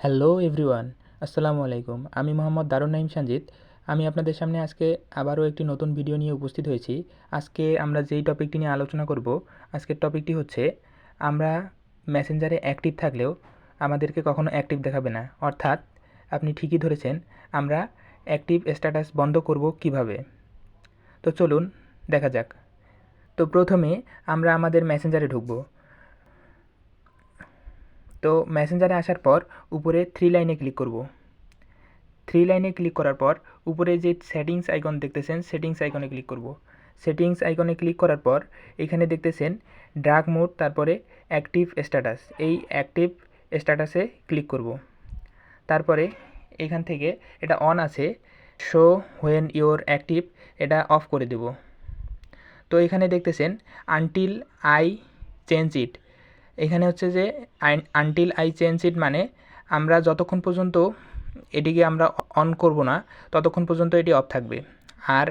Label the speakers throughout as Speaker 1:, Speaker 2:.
Speaker 1: Hello everyone, আসসালামু আলাইকুম। আমি মোহাম্মদ দারুন নাইম সঞ্জিত। আমি আপনাদের সামনে আজকে আবারও একটি নতুন ভিডিও নিয়ে উপস্থিত হয়েছি। আজকে আমরা যেই টপিকটি নিয়ে আলোচনা করব, আজকের টপিকটি হচ্ছে আমরা মেসেঞ্জারে অ্যাক্টিভ থাকলেও আমাদেরকে কখনো অ্যাক্টিভ দেখাবে না। অর্থাৎ আপনি ঠিকই ধরেছেন, আমরা অ্যাক্টিভ স্ট্যাটাস বন্ধ করব কিভাবে। তো চলুন দেখা যাক। তো প্রথমে আমরা আমাদের মেসেঞ্জারে ঢুকব। তো মেসেঞ্জারে আসার পর উপরে থ্রি লাইনে ক্লিক করব। থ্রি লাইনে ক্লিক করার পর উপরে যে সেটিংস আইকন দেখতেছেন, সেটিংস আইকনে ক্লিক করব। সেটিংস আইকনে ক্লিক করার পর এখানে দেখতেছেন ডার্ক মোড, তারপরে অ্যাক্টিভ স্ট্যাটাস। এই অ্যাক্টিভ স্ট্যাটাসে ক্লিক করব। তারপরে এখান থেকে এটা অন আছে, শো হোয়েন ইওর অ্যাক্টিভ, এটা অফ করে দেব। তো এখানে দেখতেছেন আনটিল আই চেঞ্জ ইট। এখানে হচ্ছে যে আনটিল আই চেঞ্জ ইট মানে আমরা যতক্ষণ পর্যন্ত এটিকে আমরা অন করব না ততক্ষণ পর্যন্ত এটি অফ থাকবে। আর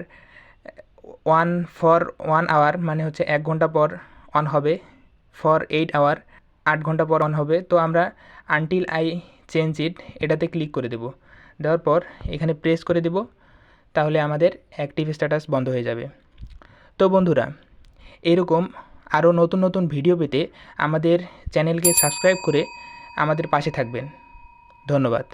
Speaker 1: ফর 1 আওয়ার মানে হচ্ছে 1 ঘন্টা পর অন হবে। ফর 8 আওয়ার 8 ঘন্টা পর অন হবে। তো আমরা আনটিল আই চেঞ্জ ইট এটাতে ক্লিক করে দেব। দেওয়ার পর এখানে প্রেস করে দেব, তাহলে আমাদের অ্যাক্টিভ স্ট্যাটাস বন্ধ হয়ে যাবে। তো বন্ধুরা, এরকম আরও নতুন নতুন ভিডিও পেতে আমাদের চ্যানেলকে সাবস্ক্রাইব করে আমাদের পাশে থাকবেন। ধন্যবাদ।